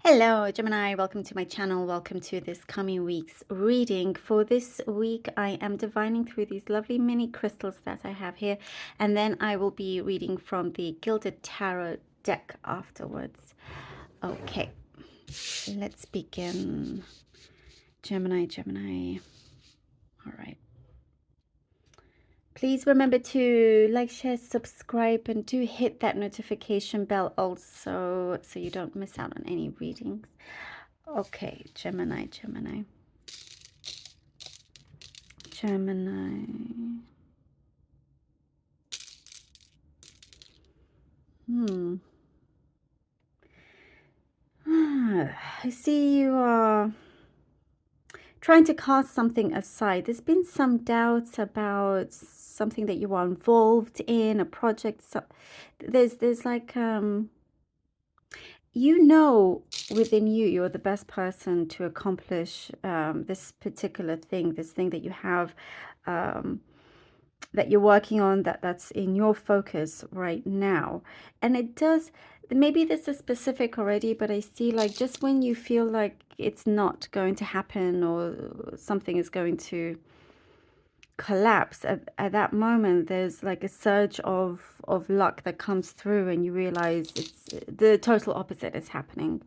Hello, Gemini. Welcome to my channel. Welcome to this coming week's reading. For this week, I am divining through these lovely mini crystals that I have here, and then I will be reading from the Gilded Tarot deck afterwards. Okay, let's begin. Gemini. All right. Please remember to like, share, subscribe, and do hit that notification bell also so you don't miss out on any readings. Okay, Gemini. I see you are trying to cast something aside. There's been some doubts about something that you are involved in, a project. So there's like within you you're the best person to accomplish this particular thing, this thing that you have, that you're working on, that's in your focus right now. And it does, maybe this is specific already, but I see like just when you feel like it's not going to happen or something is going to collapse, at that moment there's like a surge of luck that comes through, and you realize it's the total opposite is happening.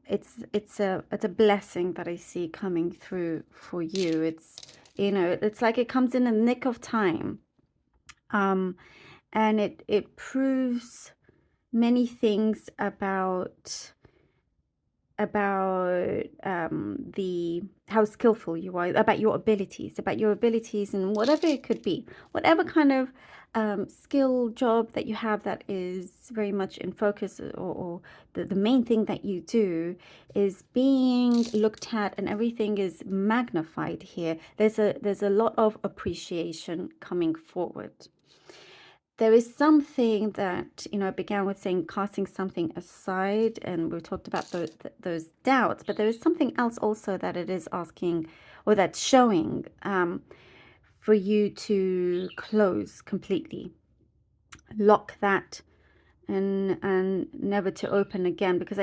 It's a blessing that I see coming through for you. It's like it comes in a nick of time, and it proves many things about the how skillful you are, about your abilities, and whatever it could be, whatever kind of skill job that you have that is very much in focus, or the main thing that you do is being looked at, and everything is magnified here. There's a lot of appreciation coming forward. There is something that, I began with saying casting something aside, and we talked about those doubts, but there is something else also that it is asking, or that's showing, for you to close completely, lock that, and never to open again, because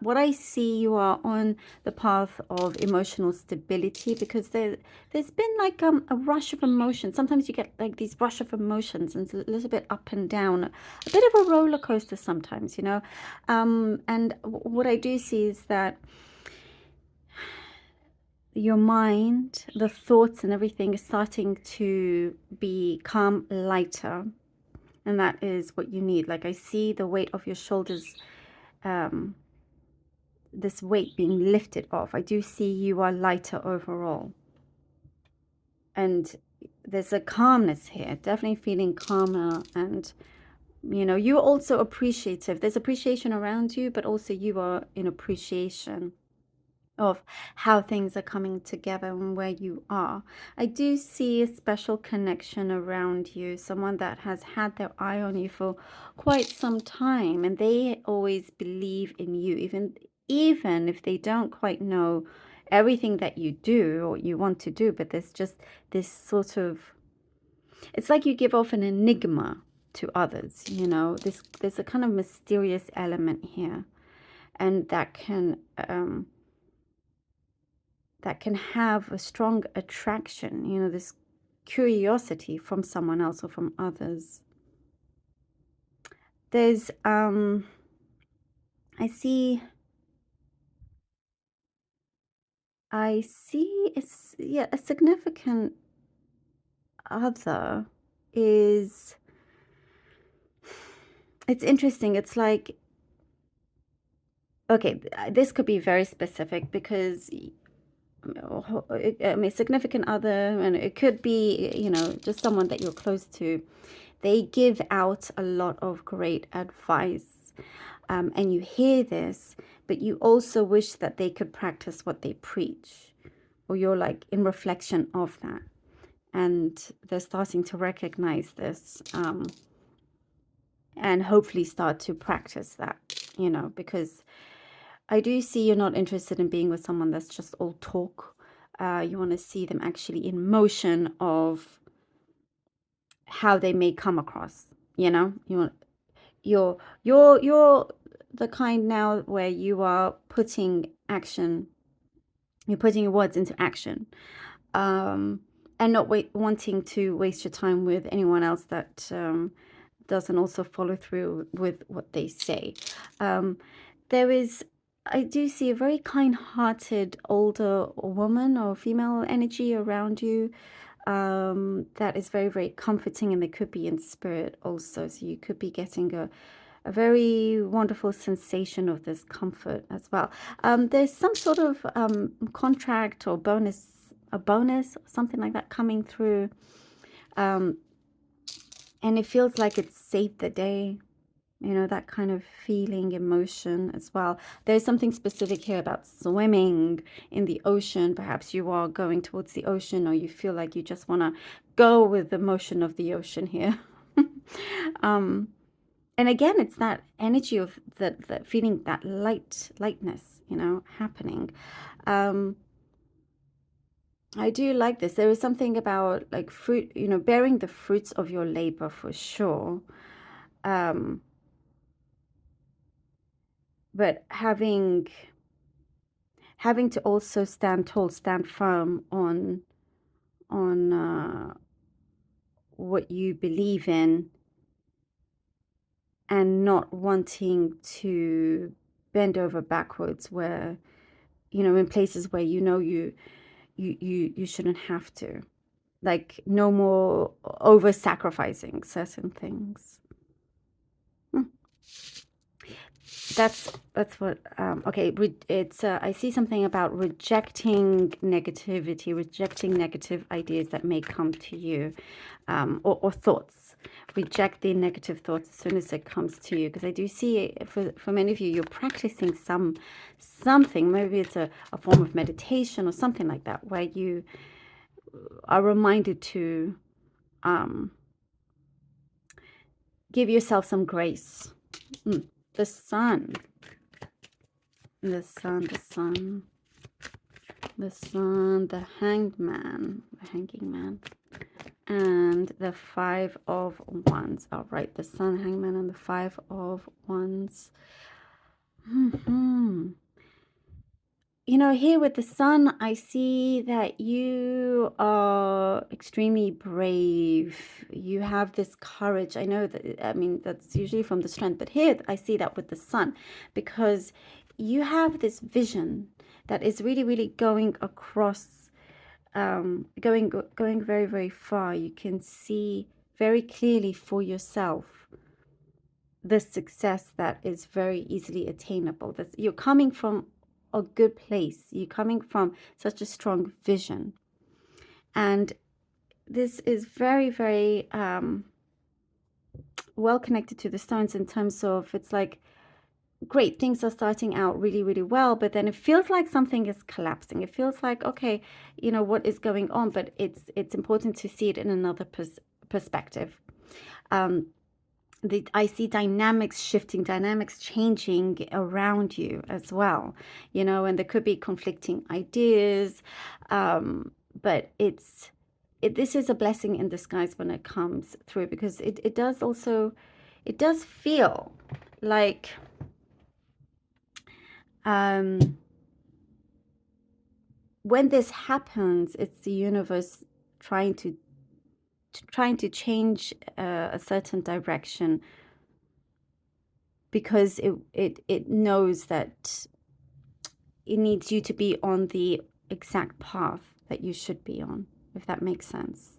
what I see, you are on the path of emotional stability, because there's been like a rush of emotion. Sometimes you get like these rush of emotions, and it's a little bit up and down, a bit of a roller coaster sometimes, and what I do see is that your mind, the thoughts and everything is starting to become lighter. And that is what you need. Like, I see the weight of your shoulders, this weight being lifted off. I do see you are lighter overall. And there's a calmness here, definitely feeling calmer. And, you're also appreciative. There's appreciation around you, but also you are in appreciation of how things are coming together and where you are. I do see a special connection around you, someone that has had their eye on you for quite some time, and they always believe in you, even if they don't quite know everything that you do or you want to do. But there's just this sort of, it's like you give off an enigma to others. There's a kind of mysterious element here, and that can have a strong attraction, this curiosity from someone else or from others. There's I see a significant other is, it's interesting. It's like, okay, this could be very specific, because I mean, significant other, and it could be, just someone that you're close to. They give out a lot of great advice, and you hear this, but you also wish that they could practice what they preach, or you're like in reflection of that, and they're starting to recognize this, and hopefully start to practice that, because I do see you're not interested in being with someone that's just all talk. You want to see them actually in motion of how they may come across. You want you're the kind now where you are you're putting your words into action, um, and not wanting to waste your time with anyone else that doesn't also follow through with what they say. Um, there is, I do see a very kind-hearted older woman or female energy around you, that is very, very comforting, and they could be in spirit also. So you could be getting a very wonderful sensation of this comfort as well. There's some sort of contract or a bonus, something like that coming through. Um, and it feels like it's saved the day, that kind of feeling, emotion as well. There's something specific here about swimming in the ocean. Perhaps you are going towards the ocean, or you feel like you just want to go with the motion of the ocean here. um, and again, it's that energy of that feeling, that lightness, happening. Um, I do like this. There is something about like fruit, bearing the fruits of your labor for sure. Um, but having to also stand tall, stand firm on what you believe in, and not wanting to bend over backwards where, in places where you shouldn't have to. Like no more over sacrificing certain things. Hmm. That's what okay, it's I see something about rejecting negativity, rejecting negative ideas that may come to you, or thoughts. Reject the negative thoughts as soon as it comes to you, because I do see for many of you, you're practicing something. Maybe it's a form of meditation or something like that, where you are reminded to give yourself some grace. The sun, the sun, the sun, the sun, the hanged man, the hanging man, and the 5 of Wands. All right, the sun, hangman, and the 5 of Wands. Here with the sun, I see that you are extremely brave. You have this courage. I know that, I mean, that's usually from the strength, but here I see that with the sun, because you have this vision that is really, really going across, going very, very far. You can see very clearly for yourself the success that is very easily attainable. That you're coming from a good place. You're coming from such a strong vision. And this is very, very well connected to the stones in terms of, it's like, great, things are starting out really, really well, but then it feels like something is collapsing. It feels like, okay, what is going on? But it's important to see it in another perspective. I see dynamics shifting, dynamics changing around you as well, and there could be conflicting ideas, but this is a blessing in disguise when it comes through, because it does feel like when this happens, it's the universe trying to change a certain direction, because it knows that it needs you to be on the exact path that you should be on, if that makes sense.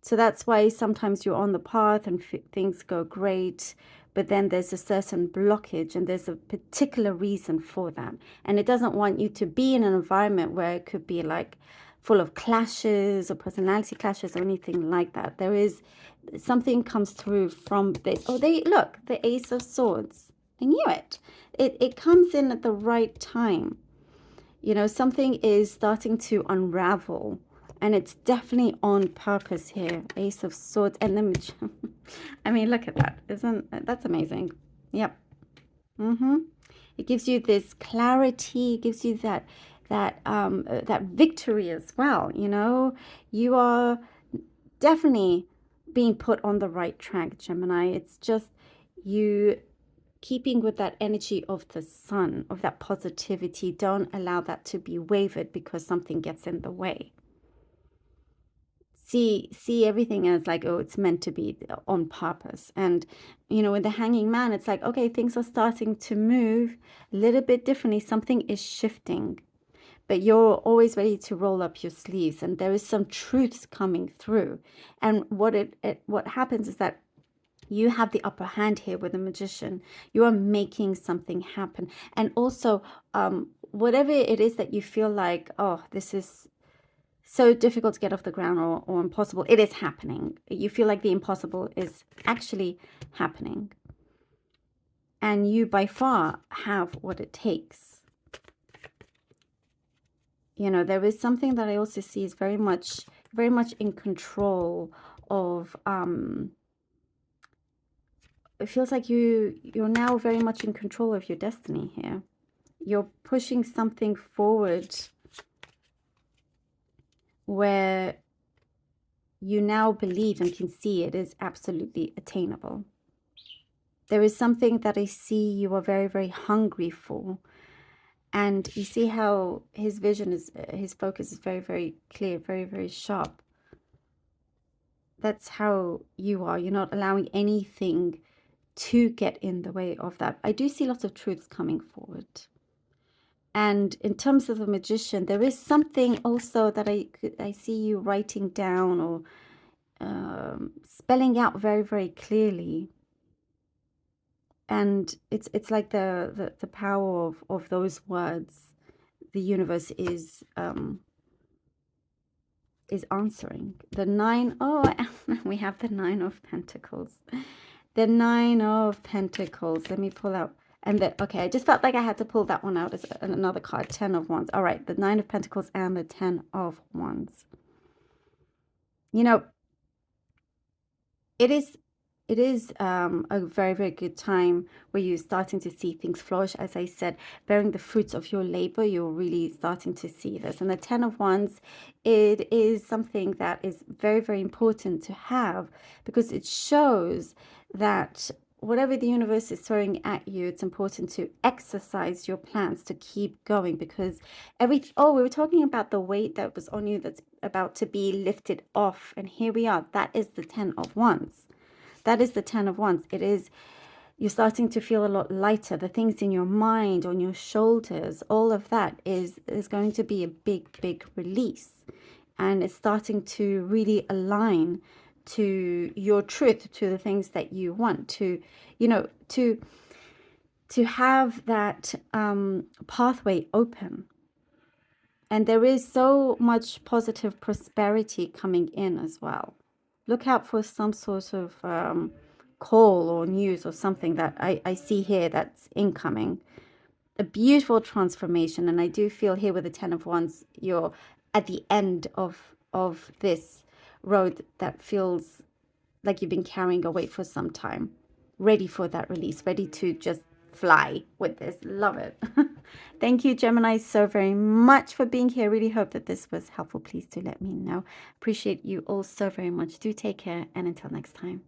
So that's why sometimes you're on the path and things go great, but then there's a certain blockage, and there's a particular reason for that. And it doesn't want you to be in an environment where it could be like full of clashes or personality clashes or anything like that. There is something comes through from this. Oh, look, the Ace of Swords. I knew it. It comes in at the right time. Something is starting to unravel, and it's definitely on purpose here. Ace of Swords and the I mean, look at that. That's amazing? Yep. It gives you this clarity. It gives you that victory as well. You are definitely being put on the right track, Gemini. It's just You keeping with that energy of the sun, of that positivity. Don't allow that to be wavered because something gets in the way. See everything as like, oh, it's meant to be on purpose. And with the hanging man, it's like, okay, things are starting to move a little bit differently. Something is shifting, but you're always ready to roll up your sleeves, and there is some truths coming through. And what happens is that you have the upper hand here with the magician. You are making something happen. And also, whatever it is that you feel like, oh, this is so difficult to get off the ground, or impossible, it is happening. You feel like the impossible is actually happening. And you by far have what it takes. There is something that I also see is very much in control of, it feels like you're now very much in control of your destiny here. You're pushing something forward where you now believe and can see it is absolutely attainable. There is something that I see you are very, very hungry for. And you see how his vision is, his focus is very, very clear, very, very sharp. That's how you are. You're not allowing anything to get in the way of that. I do see lots of truths coming forward. And in terms of the magician, there is something also that I see you writing down or spelling out very, very clearly. And it's like the power of those words. The universe is answering. The 9, oh, we have the 9 of Pentacles. The 9 of Pentacles. Let me pull out. And okay, I just felt like I had to pull that one out as another card. 10 of Wands. All right, the 9 of Pentacles and the 10 of Wands. It is a very, very good time where you're starting to see things flourish. As I said, bearing the fruits of your labor, you're really starting to see this. And the 10 of Wands, it is something that is very, very important to have, because it shows that whatever the universe is throwing at you, it's important to exercise your plans to keep going, because we were talking about the weight that was on you that's about to be lifted off. And here we are. That is the 10 of Wands. That is the 10 of Wands. It is, you're starting to feel a lot lighter. The things in your mind, on your shoulders, all of that is going to be a big, big release. And it's starting to really align to your truth, to the things that you want, to have that pathway open. And there is so much positive prosperity coming in as well. Look out for some sort of call or news or something that I see here that's incoming. A beautiful transformation. And I do feel here with the 10 of Wands, you're at the end of this road that feels like you've been carrying a weight for some time. Ready for that release. Ready to just fly with this. Love it. Thank you, Gemini, so very much for being here. Really hope that this was helpful. Please do let me know. Appreciate you all so very much. Do take care, and until next time.